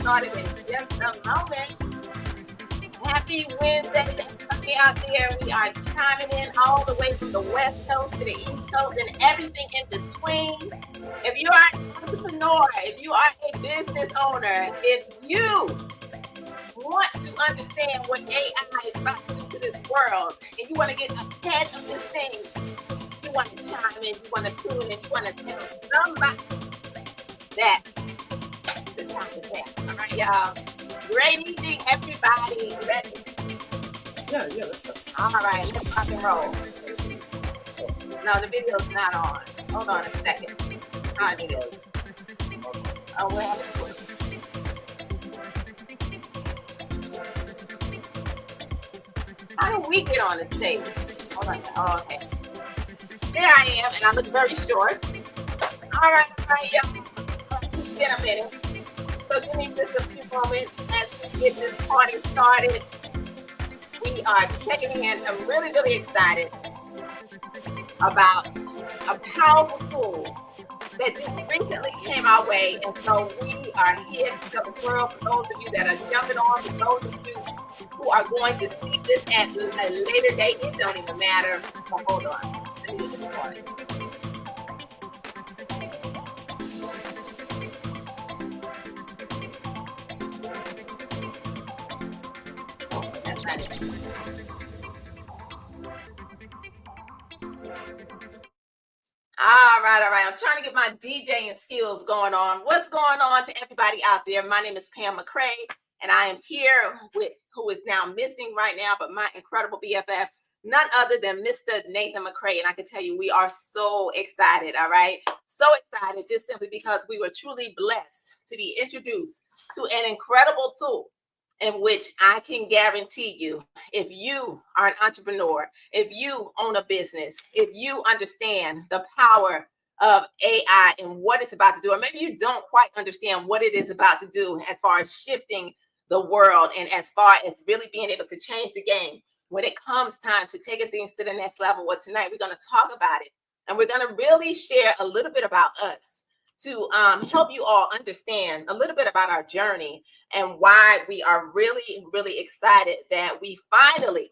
Started in just a moment. Happy Wednesday to everybody out there. We are chiming in all the way from the West Coast to the East Coast and everything in between. If you are an entrepreneur, if you are a business owner, if you want to understand what AI is about to do to this world and you want to get ahead of this thing, you want to chime in, you want to tune in, you want to tell somebody that the time is there. All right, y'all. Great evening, everybody. Ready? Yeah, let's go. All right, let's rock and roll. No, the video's not on. Hold on a second. I need it. Oh, what happened to it? How do we get on the stage? Hold on. Oh, okay. There I am, and I look very short. All right, y'all. It's been a minute. So give me just a few moments as we get this party started. We are checking in. I'm really, really excited about a powerful tool that just recently came our way. And so we are here to tell the world, for those of you that are jumping on, for those of you who are going to see this at a later date, it don't even matter. Oh, hold on. Let me get this started. All right. I was trying to get my DJing skills going on. What's going on to everybody out there? My name is Pam McCray, and I am here with who is now missing right now, but my incredible BFF, none other than Mr. Nathan McCray. And I can tell you, we are so excited. All right. So excited just simply because we were truly blessed to be introduced to an incredible tool in which I can guarantee you, if you are an entrepreneur, if you own a business, if you understand the power of AI and what it's about to do, or maybe you don't quite understand what it is about to do as far as shifting the world and as far as really being able to change the game when it comes time to taking things to the next level. Well, tonight we're going to talk about it, and we're going to really share a little bit about us to help you all understand a little bit about our journey and why we are really, really excited that we finally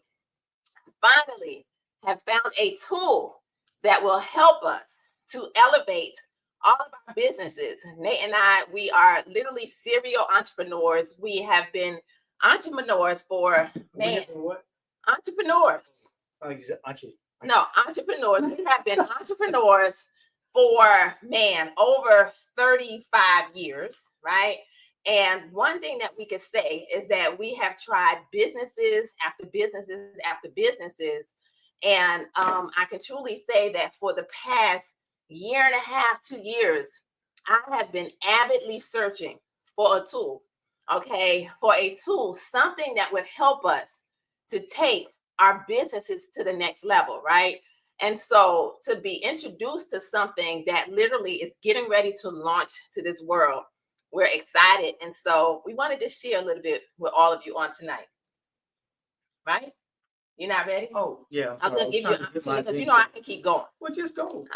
finally have found a tool that will help us to elevate all of our businesses. Nate and I, we are literally serial entrepreneurs. We have been entrepreneurs for, man, What? entrepreneurs. Oh, you said auntie. No, entrepreneurs. We have been entrepreneurs for, man, over 35 years, right? And one thing that we could say is that we have tried businesses after businesses after businesses. And I can truly say that for the past year and a half, 2 years, I have been avidly searching for a tool, okay, for a tool, something that would help us to take our businesses to the next level, right? And so to be introduced to something that literally is getting ready to launch to this world, we're excited. And so we wanted to share a little bit with all of you on tonight, right? You're not ready? Oh, yeah. I'm going to give you an opportunity because you know I can keep going. Well, just go.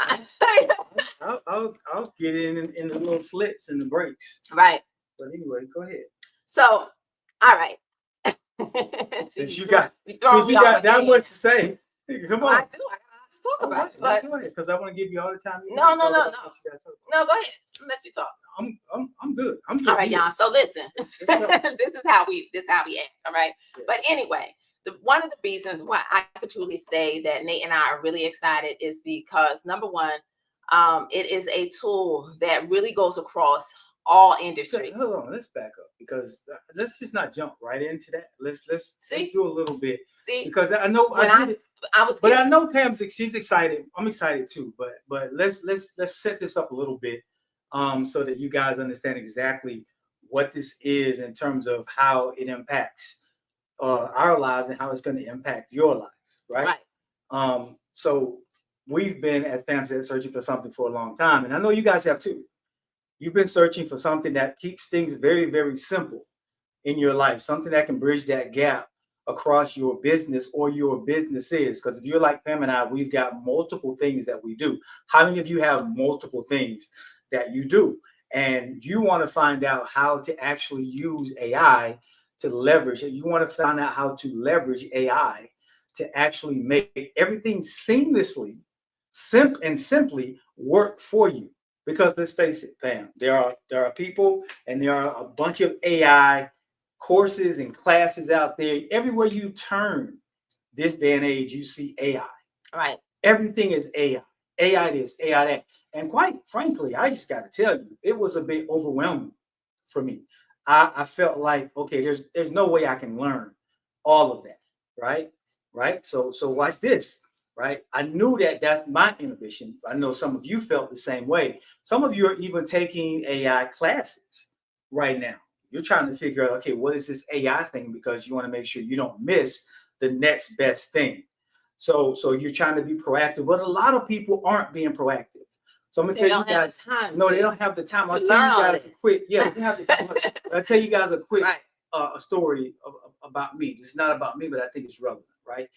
I'll get in the little slits and the breaks. Right. But anyway, go ahead. So, all right. Since you got that much to say, come on. I do. I got a lot to talk about. But go ahead, because I want to give you all the time. No. No, go ahead. I'll let you talk. I'm good. All right, y'all. So listen, this is how we act. All right. Yeah. But anyway, one of the reasons why I could truly say that Nate and I are really excited is because number one, it is a tool that really goes across all industries. So, hold on, let's back up because let's just not jump right into that. Let's do a little bit. See, because I know I know Pam's she's excited. I'm excited too. But let's set this up a little bit, so that you guys understand exactly what this is in terms of how it impacts our lives and how it's going to impact your life, right? So we've been, as Pam said, searching for something for a long time, and I know you guys have too. You've been searching for something that keeps things very, very simple in your life, something that can bridge that gap across your business or your businesses. Because if you're like Pam and I, we've got multiple things that we do. How many of you have multiple things that you do? And you want to find out how to actually use AI to leverage it. You want to find out how to leverage AI to actually make everything seamlessly, simply work for you. Because let's face it, Pam, there are people and there are a bunch of AI courses and classes out there. Everywhere you turn this day and age, you see AI. Right. Everything is AI. AI this, AI that. And quite frankly, I just got to tell you, it was a bit overwhelming for me. I felt like, okay, there's no way I can learn all of that, right? So watch this. Right. I knew that's my inhibition. I know some of you felt the same way. Some of you are even taking AI classes right now. You're trying to figure out, okay, what is this AI thing? Because you want to make sure you don't miss the next best thing. So you're trying to be proactive, but a lot of people aren't being proactive. So I'm gonna tell you guys, they don't have the time. I'll tell you guys a quick, they have the time. I'll tell you guys a quick a story about me. This is not about me, but I think it's relevant, right?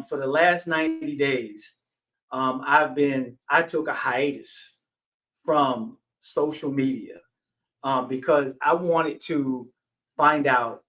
For the last 90 days, I took a hiatus from social media because I wanted to find out.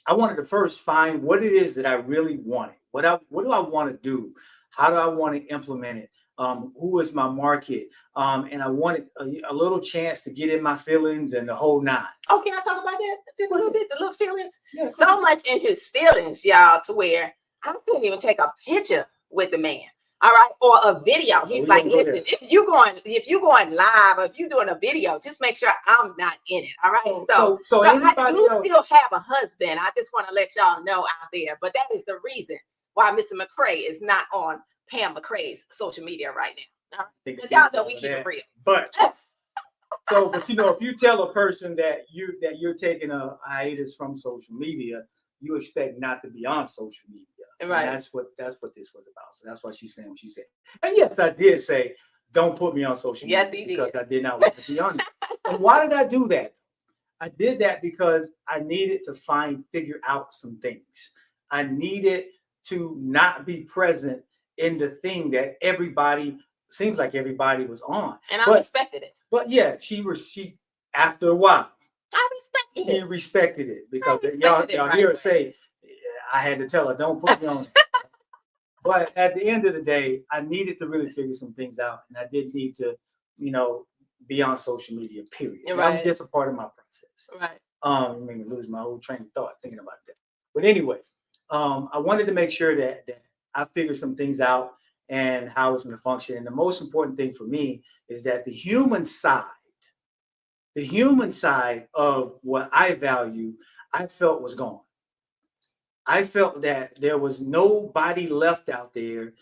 I wanted to first find what it is that I really wanted. What do I want to do? How do I want to implement it? Who is my market? And I wanted a little chance to get in my feelings and the whole nine. Oh, can I talk about that just a little bit? The little feelings. Yeah, so much in his feelings, y'all, to where I couldn't even take a picture with the man. All right, or a video. He's like, listen, if you're going live, or if you're doing a video, just make sure I'm not in it. All right. So I do still have a husband. I just want to let y'all know out there. But that is the reason why Mr. McCray is not on Pam McCray's social media right now. All right? Because y'all know we keep it real. But if you tell a person that you're taking a hiatus from social media, you expect not to be on social media. Right. And that's what this was about. So that's why she's saying what she said. And yes, I did say, don't put me on social media. Yes, he did. Because I did not want to be on it. And why did I do that? I did that because I needed to figure out some things. I needed to not be present in the thing that seems like everybody was on. And I respected it. But yeah, she after a while. I respected it. She respected it because y'all hear her say, I had to tell her, don't put me on. But at the end of the day, I needed to really figure some things out, and I didn't need to, you know, be on social media. Period. That was Right. just a part of my process. Right. You made me lose my whole train of thought thinking about that. But anyway, I wanted to make sure that I figured some things out and how it's going to function. And the most important thing for me is that the human side of what I value, I felt was gone. I felt that there was nobody left out there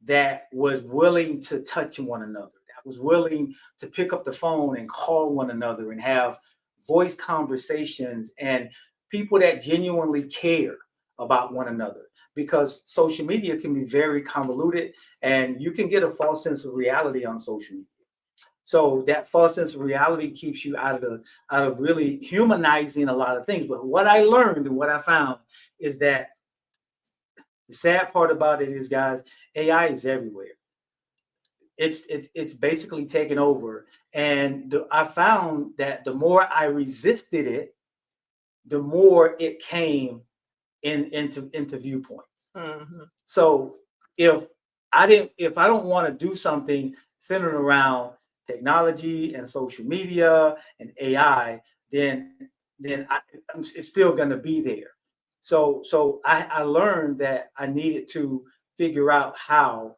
that was willing to touch one another, that was willing to pick up the phone and call one another and have voice conversations, and people that genuinely care about one another. Because social media can be very convoluted and you can get a false sense of reality on social media. So that false sense of reality keeps you out of really humanizing a lot of things. But what I learned and what I found is that the sad part about it is, guys, AI is everywhere. It's basically taken over, and I found that the more I resisted it, the more it came into viewpoint. Mm-hmm. So if if I don't want to do something centered around technology and social media and AI, it's still going to be there. So I learned that I needed to figure out how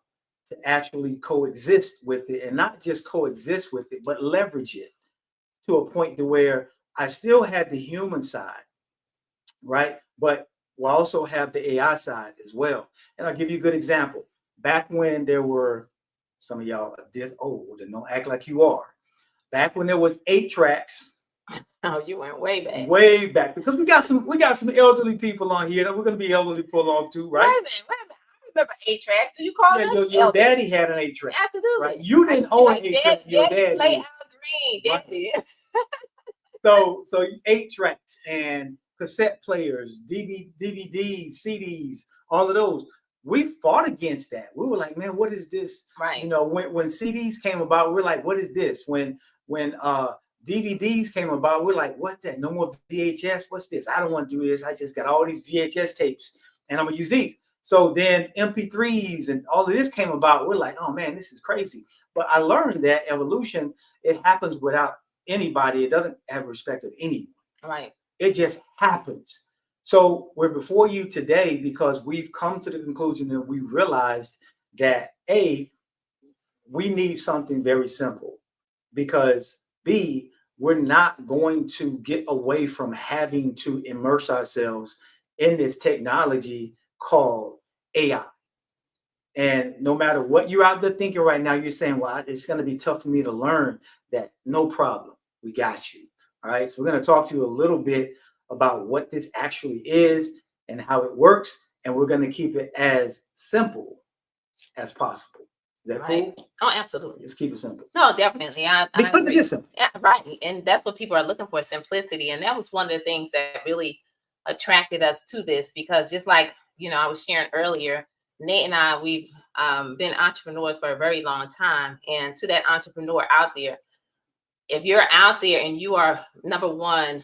to actually coexist with it, and not just coexist with it, but leverage it to a point to where I still had the human side, right? But we'll also have the AI side as well. And I'll give you a good example. Back when there were, some of y'all are this old and don't act like you are. Back when there was 8 tracks, Oh, you went way back, because we got some elderly people on here, and we're gonna be elderly for long too, right? Wait a minute. Wait a minute. I remember 8 tracks. Do you call Yeah, them your elderly? daddy had an 8 track, Absolutely. right? You didn't own an 8 track. Your Daddy dad play did. Al Green. Right. Daddy. So 8 tracks and cassette players, DVDs, CDs, all of those. We fought against that. We were like, man, what is this? Right. You know, when CDs came about, we're like, what is this? When DVDs came about, we're like, what's that? No more VHS. What's this? I don't want to do this. I just got all these VHS tapes, and I'm gonna use these. So then MP3s and all of this came about. We're like, oh man, this is crazy. But I learned that evolution, it happens without anybody. It doesn't have respect of anyone. Right. It just happens. So we're before you today because we've come to the conclusion that we realized that A, we need something very simple, because B, we're not going to get away from having to immerse ourselves in this technology called AI. And no matter what you're out there thinking right now, you're saying, well, it's going to be tough for me to learn that. No problem. We got you. All right. So we're going to talk to you a little bit about what this actually is and how it works. And we're going to keep it as simple as possible. Is that Right. cool? Oh, absolutely. Let's keep it simple. No, definitely. I Because it agree. is simple. Yeah, right. And that's what people are looking for, simplicity. And that was one of the things that really attracted us to this, because just like, I was sharing earlier, Nate and I, we've been entrepreneurs for a very long time. And to that entrepreneur out there, if you're out there and you are, number one,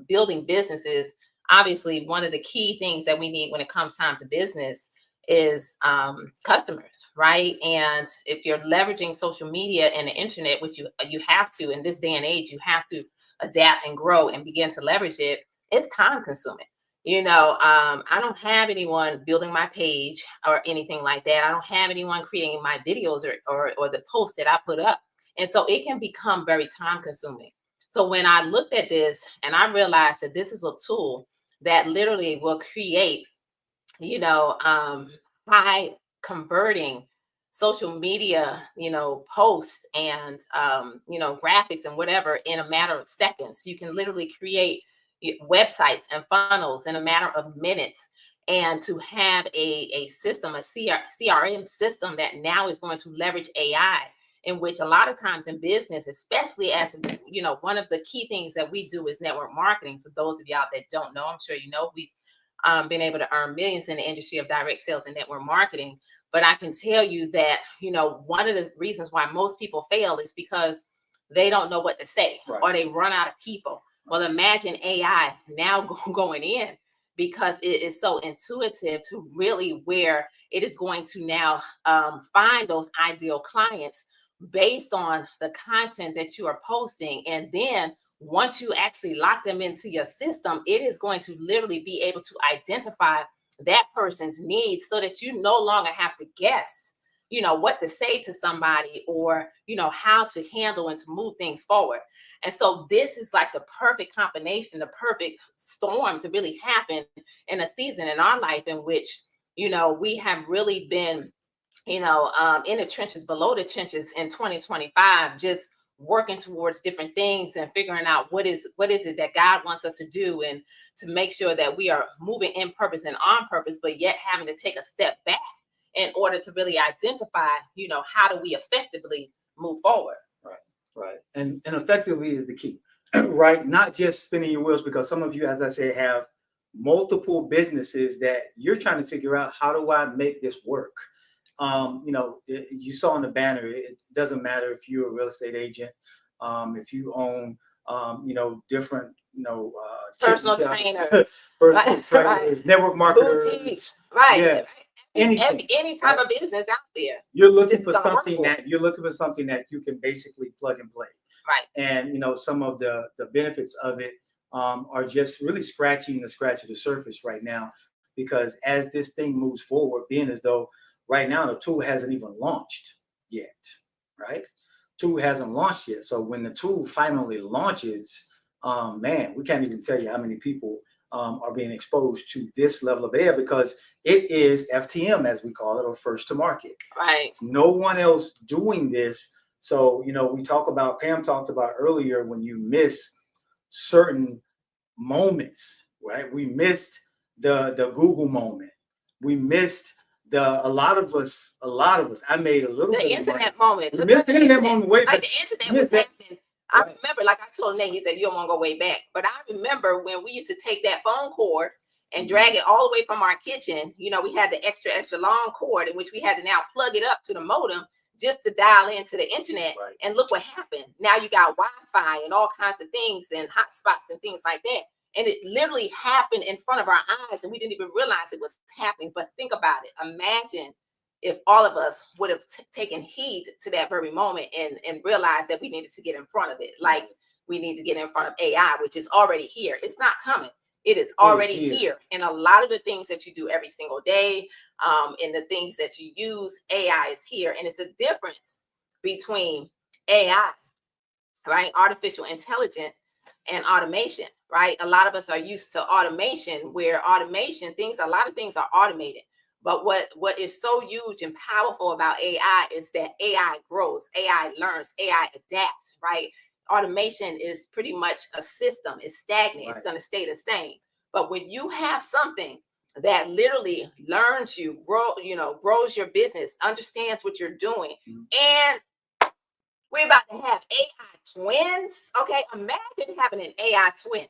building businesses, obviously one of the key things that we need when it comes time to business is customers, right? And if you're leveraging social media and the internet, which you have to in this day and age, you have to adapt and grow and begin to leverage it. It's time consuming. I don't have anyone building my page or anything like that. I don't have anyone creating my videos or the posts that I put up. And so it can become very time consuming. So when I looked at this and I realized that this is a tool that literally will create, high converting social media, posts and, graphics and whatever in a matter of seconds. You can literally create websites and funnels in a matter of minutes. And to have a system, a CRM system that now is going to leverage AI, in which a lot of times in business, especially as one of the key things that we do is network marketing. For those of y'all that don't know, I'm sure we've been able to earn millions in the industry of direct sales and network marketing. But I can tell you that, one of the reasons why most people fail is because they don't know what to say, Right. or they run out of people. Well, imagine AI now going in because it is so intuitive to really where it is going to now find those ideal clients based on the content that you are posting. And then once you actually lock them into your system, it is going to literally be able to identify that person's needs so that you no longer have to guess, what to say to somebody, or, how to handle and to move things forward. And so this is like the perfect combination, the perfect storm to really happen in a season in our life in which, we have really been, in the trenches, below the trenches in 2025, just working towards different things and figuring out what is it that God wants us to do, and to make sure that we are moving in purpose and on purpose, but yet having to take a step back in order to really identify, how do we effectively move forward. Right. And effectively is the key, right? Not just spinning your wheels, because some of you, as I said, have multiple businesses that you're trying to figure out, how do I make this work? You saw on the banner, it doesn't matter if you're a real estate agent, if you own, different, Personal trainers, personal trainers, network marketers, boutiques, right? Yeah, Any type of business out there. You're looking for something that you can basically plug and play, right? And some of the benefits of it are just really scratching the surface right now, because as this thing moves forward, being as though right now the tool hasn't even launched yet, right? Tool hasn't launched yet. So when the tool finally launches, man, we can't even tell you how many people are being exposed to this level of AI, because it is FTM, as we call it, or first to market. Right. No one else doing this. So, Pam talked about earlier, when you miss certain moments, right? We missed the Google moment. We missed a lot of us, I made a little bit the internet moment. We missed the internet moment way back. Like the internet was happening. I remember, like I told Nate, he said, you don't want to go way back. But I remember when we used to take that phone cord and drag it all the way from our kitchen. We had the extra long cord in which we had to now plug it up to the modem just to dial into the internet. Right. And look what happened. Now you got Wi-Fi and all kinds of things and hotspots and things like that. And it literally happened in front of our eyes, and we didn't even realize it was happening. But think about it. Imagine if all of us would have taken heed to that very moment and realized that we needed to get in front of it. Like, we need to get in front of AI, which is already here. It's not coming. It is already here. And a lot of the things that you do every single day, and the things that you use, AI is here. And it's a difference between AI, right? Artificial intelligence and automation, right? A lot of us are used to automation, where a lot of things are automated. But what is so huge and powerful about AI is that AI grows, AI learns, AI adapts, right? Automation is pretty much a system. It's stagnant. Right. It's going to stay the same. But when you have something that literally learns you, grows your business, understands what you're doing, and we're about to have AI twins. Okay, imagine having an AI twin,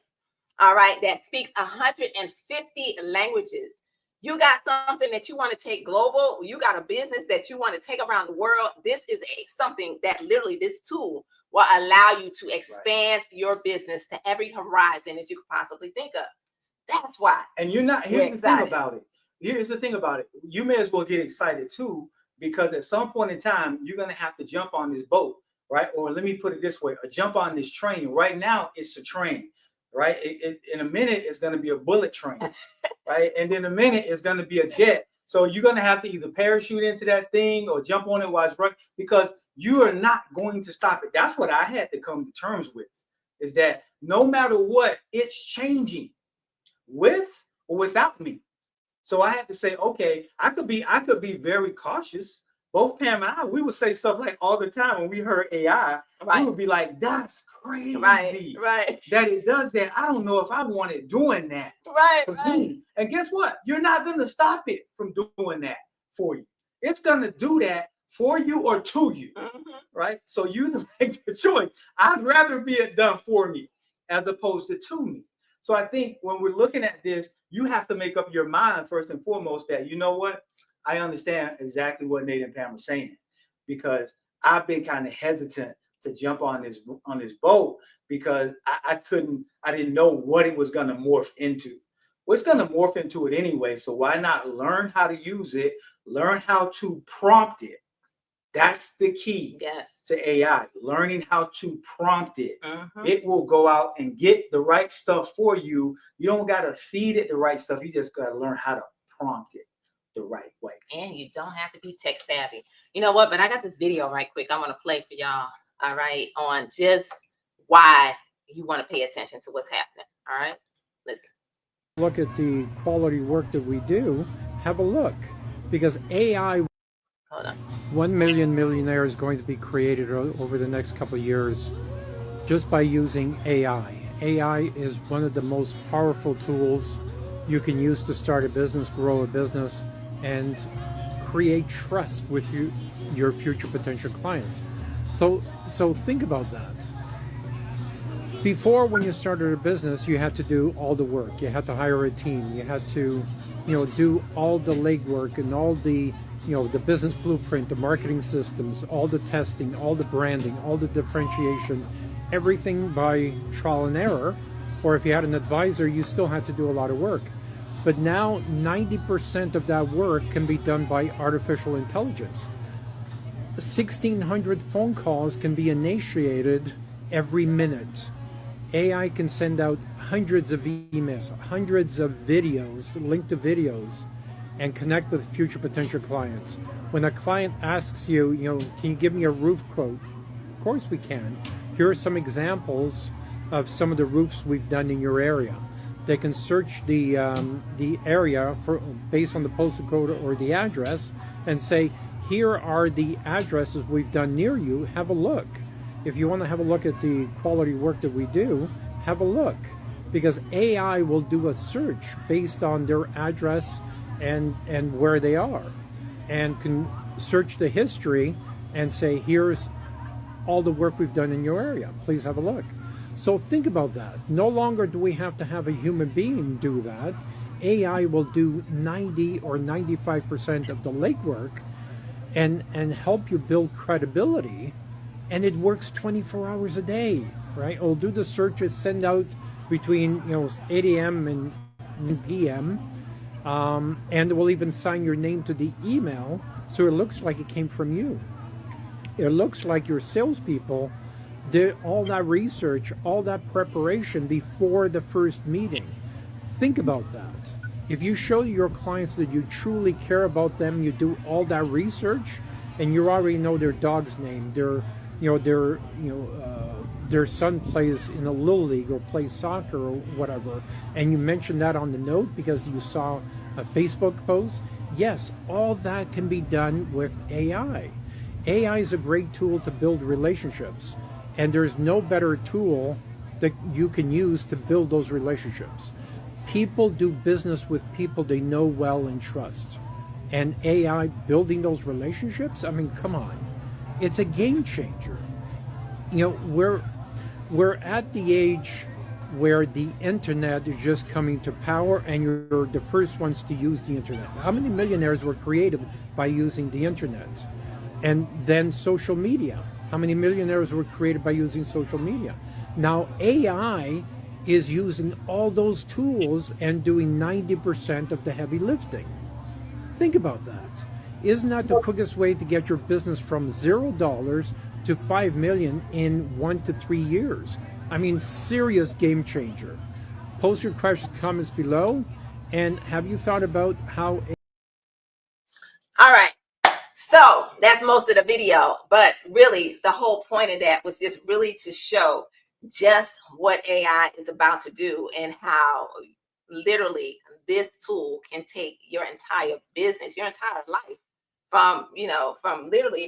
all right, that speaks 150 languages. You got something that you want to take global. You got a business that you want to take around the world. This is something that literally this tool will allow you to expand your business to every horizon that you could possibly think of. That's why. And you're not, here's the thing about it. Here's the thing about it. You may as well get excited too, because at some point in time, you're going to have to jump on this boat, right? Or let me put it this way, or jump on this train. Right now, it's a train. Right. In a minute, it's going to be a bullet train. Right. And in a minute, it's going to be a jet. So you're going to have to either parachute into that thing or jump on it while it's running, because you are not going to stop it. That's what I had to come to terms with, is that no matter what, it's changing with or without me. So I had to say, OK, I could be very cautious. Both Pam and I, we would say stuff like all the time when we heard AI, right. We would be like, that's crazy. Right. That it does that. I don't know if I want it doing that. Right. Me. And guess what? You're not going to stop it from doing that for you. It's going to do that for you or to you. Mm-hmm. Right. So you make the choice. I'd rather be it done for me as opposed to me. So I think when we're looking at this, you have to make up your mind first and foremost that, you know what? I understand exactly what Nate and Pam are saying, because I've been kind of hesitant to jump on this boat, because I didn't know what it was going to morph into. Well, it's going to morph into it anyway. So why not learn how to use it, learn how to prompt it. That's the key to AI, learning how to prompt it. It will go out and get the right stuff for you. You don't got to feed it the right stuff. You just got to learn how to prompt it the right way. And you don't have to be tech savvy. You know what? But I got this video right quick I want to play for y'all, all right, on just why you want to pay attention to what's happening, all right? Listen. Look at the quality work that we do. Have a look. Because AI... Hold on. 1 million millionaires is going to be created over the next couple of years just by using AI. AI is one of the most powerful tools you can use to start a business, grow a business, and create trust with your future potential clients. So think about that. Before, when you started a business, you had to do all the work. You had to hire a team. You had to, do all the legwork and all the the business blueprint, the marketing systems, all the testing, all the branding, all the differentiation, everything by trial and error. Or if you had an advisor, you still had to do a lot of work. But now 90% of that work can be done by artificial intelligence. 1,600 phone calls can be initiated every minute. AI can send out hundreds of emails, hundreds of videos, link to videos, and connect with future potential clients. When a client asks you, can you give me a roof quote? Of course we can. Here are some examples of some of the roofs we've done in your area. They can search the area based on the postal code or the address and say, here are the addresses we've done near you. Have a look. If you want to have a look at the quality work that we do, have a look. Because AI will do a search based on their address and where they are, and can search the history and say, here's all the work we've done in your area. Please have a look. So think about that. No longer do we have to have a human being do that. AI will do 90 or 95% of the legwork and help you build credibility. And it works 24 hours a day, right? It'll do the searches, send out between 8 a.m. and 9 p.m. And it will even sign your name to the email, so it looks like it came from you. It looks like your salespeople did all that research, all that preparation before the first meeting. Think about that. If you show your clients that you truly care about them, you do all that research, and you already know their dog's name, their son plays in a little league or plays soccer or whatever, and you mention that on the note because you saw a Facebook post. Yes, all that can be done with AI. AI is a great tool to build relationships, and there's no better tool that you can use to build those relationships. People do business with people they know well and trust. And AI building those relationships, I mean, come on. It's a game changer. We're at the age where the internet is just coming to power, and you're the first ones to use the internet. How many millionaires were created by using the internet? And then social media. How many millionaires were created by using social media? Now AI is using all those tools and doing 90% of the heavy lifting. Think about that. Isn't that the quickest way to get your business from $0 to $5 million in 1 to 3 years? I mean, serious game changer. Post your questions, comments below. And have you thought about how... All right. So that's most of the video. But really, the whole point of that was just really to show just what AI is about to do and how literally this tool can take your entire business, your entire life from,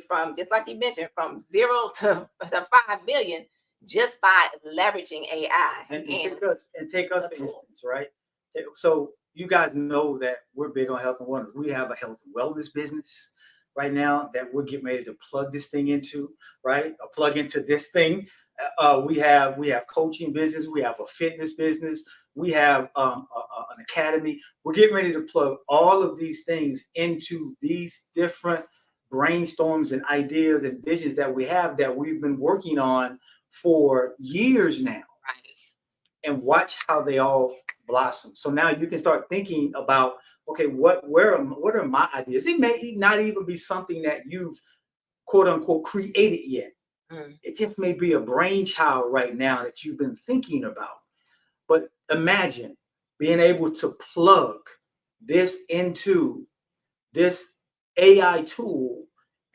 from just like you mentioned, from 0 to 5 million just by leveraging AI. And take us for instance, right? So you guys know that we're big on health and wellness. We have a health and wellness business right now that we're getting ready to plug this thing into, right? Plug into this thing. We have coaching business. We have a fitness business. We have an academy. We're getting ready to plug all of these things into these different brainstorms and ideas and visions that we have that we've been working on for years now. Right. And watch how they all blossom. So now you can start thinking about, okay, what are my ideas? It may not even be something that you've quote unquote created yet. It just may be a brainchild right now that you've been thinking about. But imagine being able to plug this into this AI tool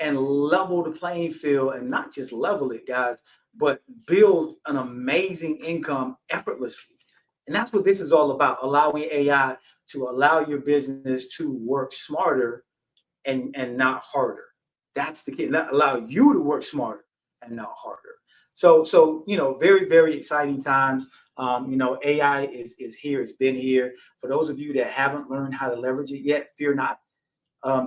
and level the playing field, and not just level it, guys, but build an amazing income effortlessly. And that's what this is all about, allowing AI to allow your business to work smarter and not harder. That's the key. Not allow you to work smarter and not harder. So very, very exciting times. AI is here. It's been here. For those of you that haven't learned how to leverage it yet, fear not,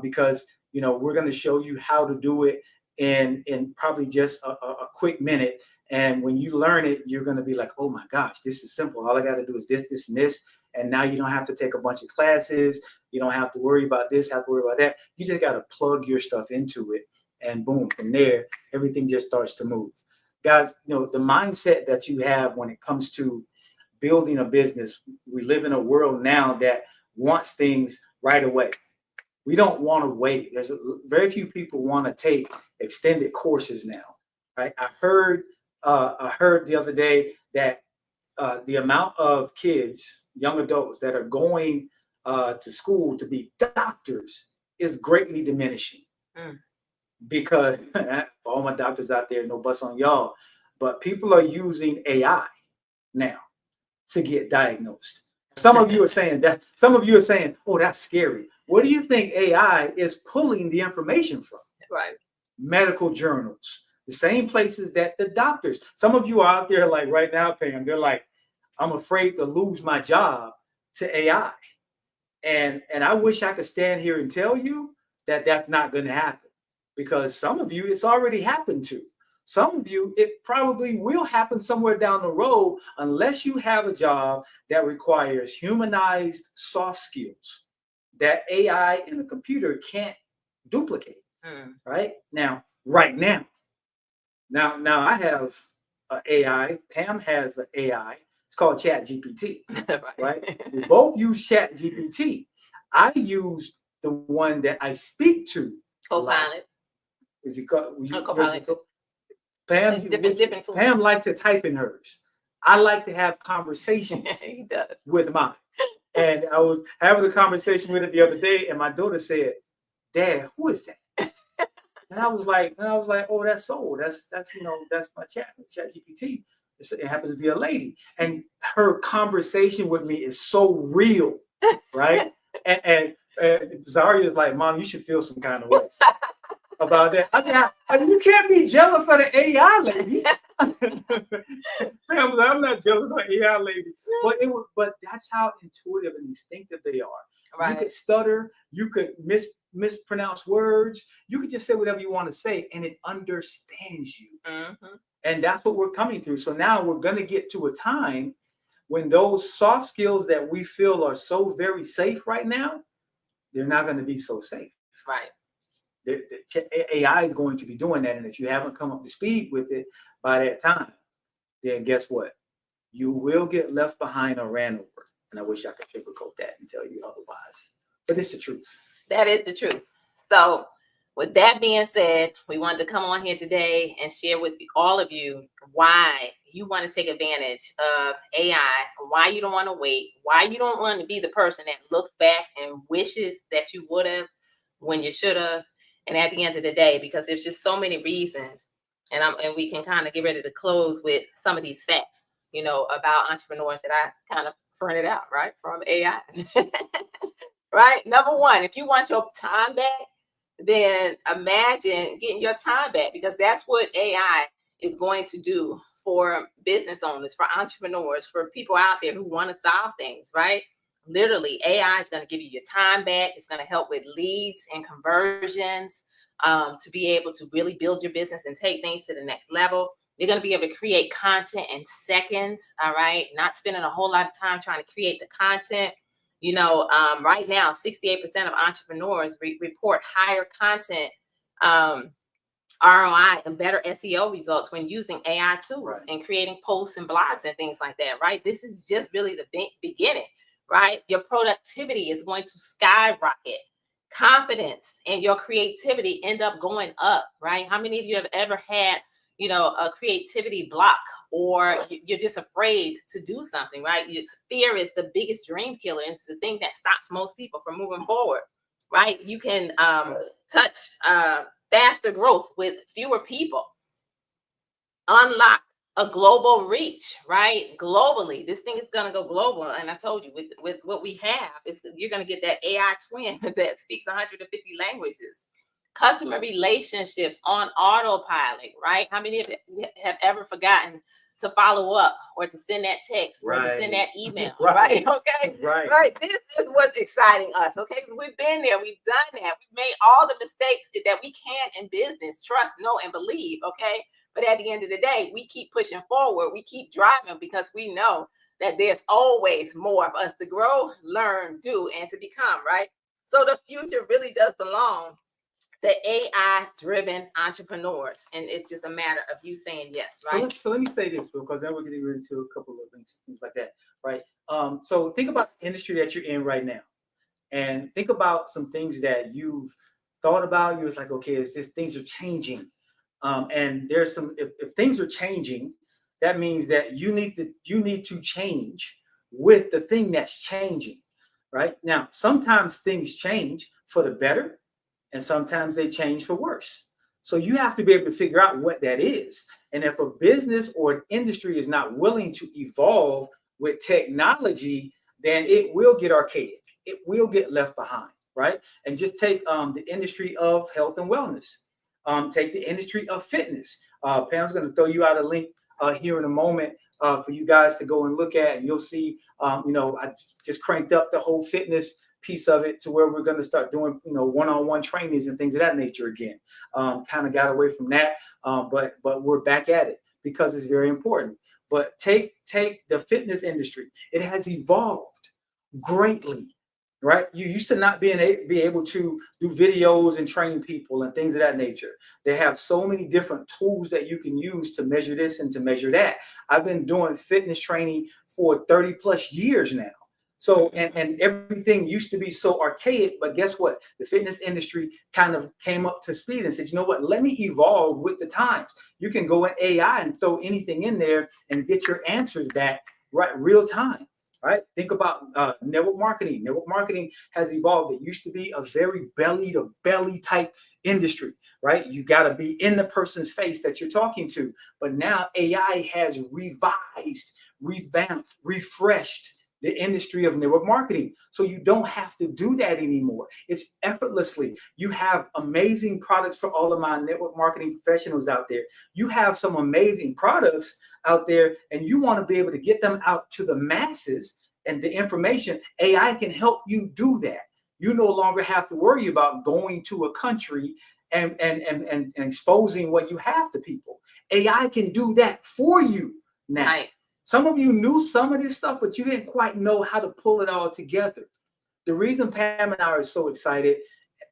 because we're going to show you how to do it in probably just a quick minute. And when you learn it, you're going to be like, oh my gosh, this is simple. All I got to do is this, and this. And now you don't have to take a bunch of classes. You don't have to worry about this, have to worry about that. You just got to plug your stuff into it. And boom, from there, everything just starts to move. Guys, the mindset that you have when it comes to building a business, we live in a world now that wants things right away. We don't want to wait. There's very few people want to take extended courses now, right? I heard the other day that the amount of kids, young adults that are going to school to be doctors is greatly diminishing. Because for all my doctors out there, no bus on y'all, but people are using AI now to get diagnosed. Some of you are saying, oh, that's scary. Where do you think AI is pulling the information from? Right. Medical journals, the same places that the doctors. Some of you are out there like right now, Pam, they're like, I'm afraid to lose my job to AI. And I wish I could stand here and tell you that that's not going to happen, because some of you, it's already happened to. Some of you, it probably will happen somewhere down the road, unless you have a job that requires humanized soft skills that AI and the computer can't duplicate. Right now. Now I have an AI. Pam has an AI. It's called Chat GPT. Right? We both use Chat GPT. I use the one that I speak to. Copilot. Is it called? Copilot. Pam, different tools. Pam likes to type in hers. I like to have conversations He does. with mine. And I was having a conversation with it the other day, and my daughter said, "Dad, who is that?" And I was like, "Oh, that's Soul. That's my Chat GPT. It happens to be a lady." And her conversation with me is so real, right? and Zaria is like, "Mom, you should feel some kind of way about that." I mean, you can't be jealous of the AI lady. I'm not jealous of the AI lady, but that's how intuitive and instinctive they are. Right. You could stutter, you could mispronounce words, you could just say whatever you want to say, and it understands you. And that's what we're coming through. So now we're going to get to a time when those soft skills that we feel are so very safe right now, they're not going to be so safe. Right. The AI is going to be doing that. And if you haven't come up to speed with it by that time, then guess what? You will get left behind or ran over. And I wish I could sugarcoat that and tell you otherwise. But it's the truth. That is the truth. So with that being said, we wanted to come on here today and share with all of you why you want to take advantage of AI, why you don't want to wait, why you don't want to be the person that looks back and wishes that you would have when you should have. And at the end of the day, because there's just so many reasons, and we can kind of get ready to close with some of these facts, about entrepreneurs that I kind of printed out, right, from AI. Right? Number one, if you want your time back, then imagine getting your time back, because that's what AI is going to do for business owners, for entrepreneurs, for people out there who want to solve things, right? Literally, AI is going to give you your time back. It's going to help with leads and conversions, to be able to really build your business and take things to the next level. You're going to be able to create content in seconds, all right? Not spending a whole lot of time trying to create the content. Right now, 68% of entrepreneurs report higher content ROI and better SEO results when using AI tools Right. and creating posts and blogs and things like that, right? This is just really the beginning, right? Your productivity is going to skyrocket. Confidence and your creativity end up going up, right? How many of you have ever had, a creativity block, or you're just afraid to do something, right? Fear is the biggest dream killer. It's the thing that stops most people from moving forward, right? You can touch faster growth with fewer people, unlock a global reach, right? Globally, this thing is going to go global. And I told you, with what we have, you're going to get that AI twin that speaks 150 languages. Customer relationships on autopilot, right? How many of you have ever forgotten to follow up or to send that text or to send that email, right? Okay, right. This is what's exciting us, okay? We've been there, we've done that, we've made all the mistakes that we can in business. Trust, know, and believe, okay? But at the end of the day, we keep pushing forward. We keep driving because we know that there's always more of us to grow, learn, do, and to become, right? So the future really does belong to AI-driven entrepreneurs. And it's just a matter of you saying yes, right? So let me say this, because then we're getting into a couple of things like that, right? So think about the industry that you're in right now. And think about some things that you've thought about. You was like, okay, things are changing. And there's some, if things are changing, that means that you need to change with the thing that's changing, right? Now, sometimes things change for the better, and sometimes they change for worse. So you have to be able to figure out what that is. And if a business or an industry is not willing to evolve with technology, then it will get archaic. It will get left behind, right? And just take the industry of health and wellness. Take the industry of fitness. Pam's going to throw you out a link here in a moment for you guys to go and look at, and you'll see. I just cranked up the whole fitness piece of it to where we're going to start doing, one-on-one trainings and things of that nature again. Kind of got away from that, but we're back at it because it's very important. But take the fitness industry. It has evolved greatly. Right, you used to not be able to do videos and train people and things of that nature. They have so many different tools that you can use to measure this and to measure that. I've been doing fitness training for 30 plus years now. So, and everything used to be so archaic, but guess what? The fitness industry kind of came up to speed and said, you know what? Let me evolve with the times. You can go in AI and throw anything in there and get your answers back right real time. Right? Think about network marketing. Network marketing has evolved. It used to be a very belly to belly type industry, right? You got to be in the person's face that you're talking to. But now AI has revised, revamped, refreshed the industry of network marketing. So you don't have to do that anymore. It's effortlessly. You have amazing products for all of my network marketing professionals out there. You have some amazing products out there, and you want to be able to get them out to the masses and the information. AI can help you do that. You no longer have to worry about going to a country and exposing what you have to people. AI can do that for you now. Right. Some of you knew some of this stuff, but you didn't quite know how to pull it all together. The reason Pam and I are so excited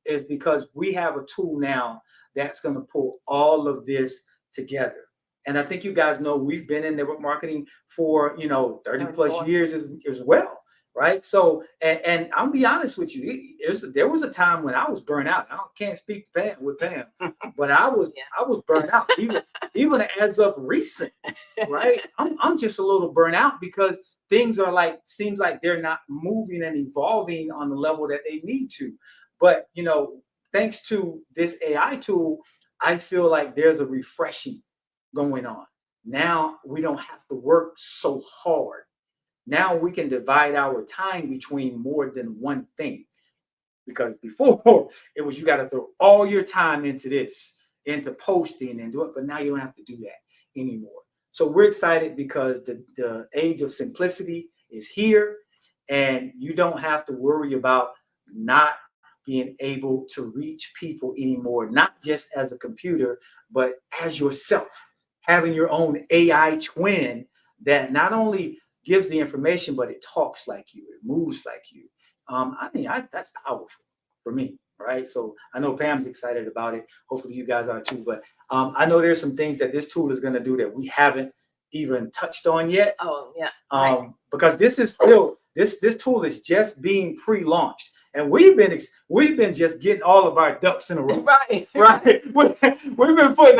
is because we have a tool now that's going to pull all of this together. And I think you guys know we've been in network marketing for 30 plus years as well, right? So, and I'll be honest with you, there was a time when I was burnt out. I can't speak with Pam, but I was burnt out, even as of recent, right? I'm just a little burnt out because things are seems like they're not moving and evolving on the level that they need to. But thanks to this AI tool, I feel like there's a refreshing going on. Now we don't have to work so hard. Now we can divide our time between more than one thing. Because before it was you got to throw all your time into this, into posting and do it, but now you don't have to do that anymore. So we're excited because the age of simplicity is here, and you don't have to worry about not being able to reach people anymore, not just as a computer, but as yourself, having your own AI twin that not only gives the information, but it talks like you, it moves like you. I think that's powerful for me. All right. So I know Pam's excited about it. Hopefully you guys are too. But I know there's some things that this tool is going to do that we haven't even touched on yet. Oh, yeah. Right. Because this is still this tool is just being pre-launched. And we've been just getting all of our ducks in a row. Right. Right. We've been putting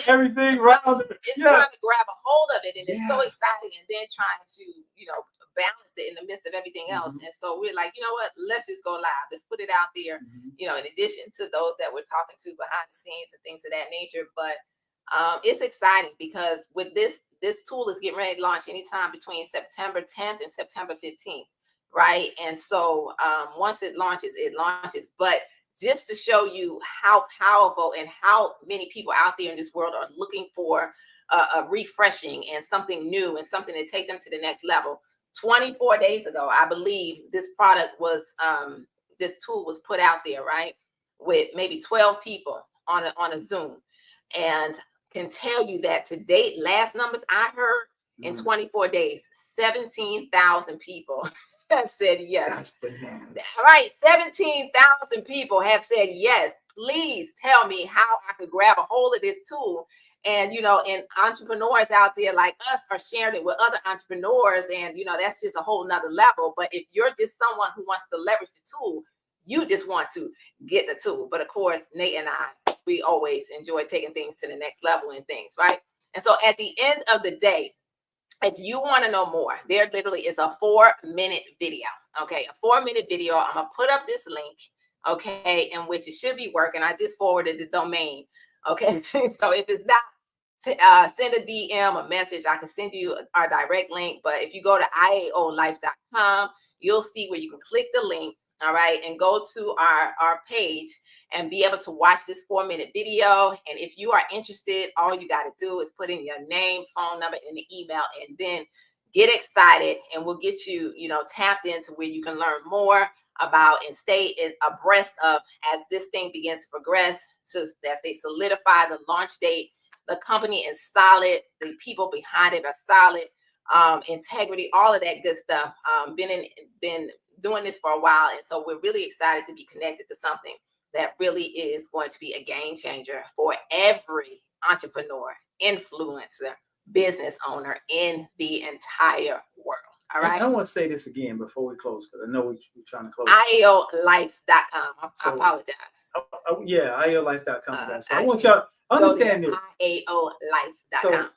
everything around. It's trying to grab a hold of it, and it's so exciting, and then trying to, balance it in the midst of everything else. And so we're like, you know what, let's just go live. Let's put it out there, in addition to those that we're talking to behind the scenes and things of that nature. But it's exciting because with this tool is getting ready to launch anytime between September 10th and September 15th. Right. And so once it launches. But just to show you how powerful and how many people out there in this world are looking for a refreshing and something new and something to take them to the next level. 24 days ago, I believe this product was, this tool was put out there, right, with maybe 12 people on a Zoom, and can tell you that to date, last numbers I heard in 24 days, 17,000 people have said yes. That's bananas. All right, 17,000 people have said yes. Please tell me how I could grab a hold of this tool. And, and entrepreneurs out there like us are sharing it with other entrepreneurs. And, that's just a whole nother level. But if you're just someone who wants to leverage the tool, you just want to get the tool. But of course, Nate and I, we always enjoy taking things to the next level and things, right? And so at the end of the day, if you want to know more, there literally is a 4-minute video. Okay, a 4-minute video. I'm going to put up this link, okay, in which it should be working. I just forwarded the domain. Okay, so if it's not, send a DM, a message. I can send you our direct link. But if you go to iaolife.com, you'll see where you can click the link, all right, and go to our page and be able to watch this 4-minute video. And if you are interested, all you got to do is put in your name, phone number, and the email, and then get excited, and we'll get you, tapped into where you can learn more about and stay abreast of as this thing begins to progress, as they solidify the launch date. The company is solid. The people behind it are solid. Integrity, all of that good stuff. Been doing this for a while, and so we're really excited to be connected to something that really is going to be a game changer for every entrepreneur, influencer, business owner in the entire world. All right. And I want to say this again before we close, because I know we're trying to close. iaolife.com. I apologize. Yeah, iaolife.com. So I want y'all to understand this. iaolife.com. So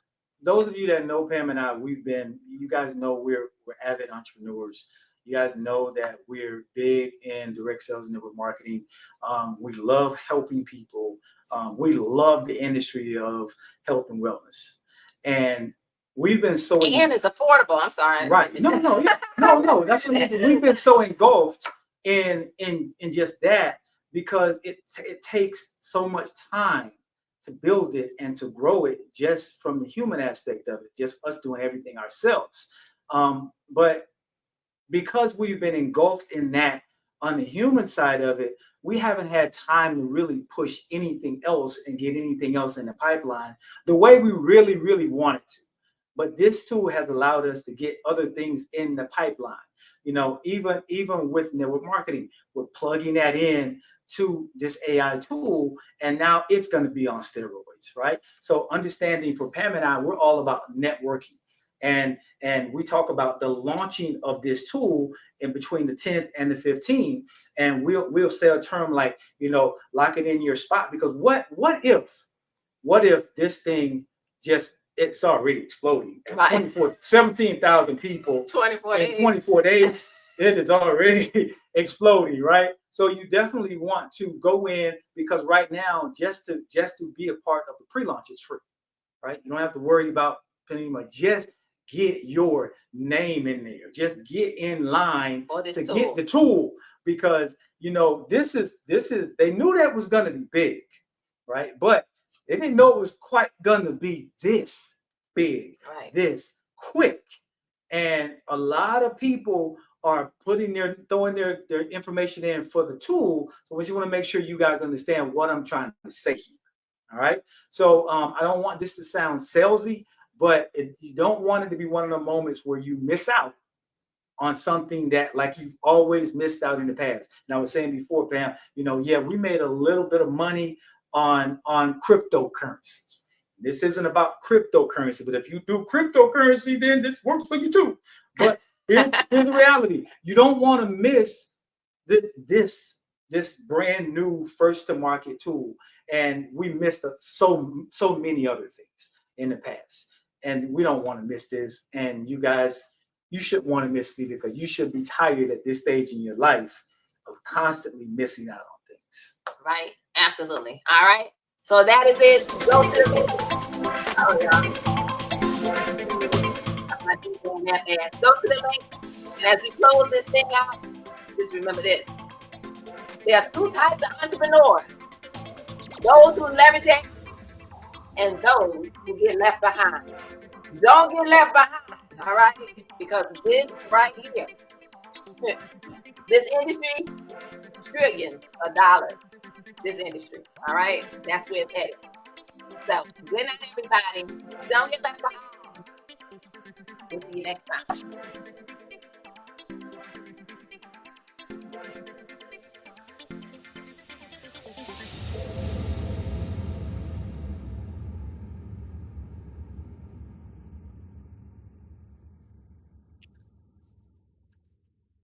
those of you that know Pam and I, you guys know we're avid entrepreneurs. You guys know that we're big in direct sales and network marketing. We love helping people. We love the industry of health and wellness. And we've been so and it's affordable. I'm sorry. Right. No. That's what we've been so engulfed in just that, because it takes so much time to build it and to grow it, just from the human aspect of it, just us doing everything ourselves. But because we've been engulfed in that on the human side of it, we haven't had time to really push anything else and get anything else in the pipeline the way we really, really wanted to. But this tool has allowed us to get other things in the pipeline. Even with network marketing, we're plugging that in to this AI tool, and now it's going to be on steroids, right? So understanding, for Pam and I, we're all about networking. And we talk about the launching of this tool in between the 10th and the 15th. And we'll say a term like, lock it in your spot, because what if this thing it's already exploding at right. 17,000 people 24 days. It is already exploding, right? So you definitely want to go in, because right now, just to be a part of the pre-launch is free, right? You don't have to worry about paying much. Just get your name in there. Just get in line to get the tool, because this is they knew that was going to be big, right? But they didn't know it was quite going to be this big, right, this quick. And a lot of people are throwing their information in for the tool. So we just want to make sure you guys understand what I'm trying to say here. All right. So I don't want this to sound salesy, but you don't want it to be one of the moments where you miss out on something that like you've always missed out in the past. And I was saying before, Pam, yeah, we made a little bit of money on cryptocurrency. This isn't about cryptocurrency, but if you do cryptocurrency, then this works for you too. But here's the reality: you don't want to miss this brand new first to market tool, and we missed so many other things in the past, and we don't want to miss this. And you guys, you shouldn't want to miss it, because you should be tired at this stage in your life of constantly missing out on things. Right? Absolutely. All right. So that is it. Go to the link. Oh, yeah. I'm not doing that fast. Go to the link. And as we close this thing out, just remember this. There are two types of entrepreneurs: those who leverage it and those who get left behind. Don't get left behind, all right? Because this right here, this industry, trillions of dollars, this industry, all right? That's where it's headed. So, we're not everybody. Don't get left behind. We'll see you next time.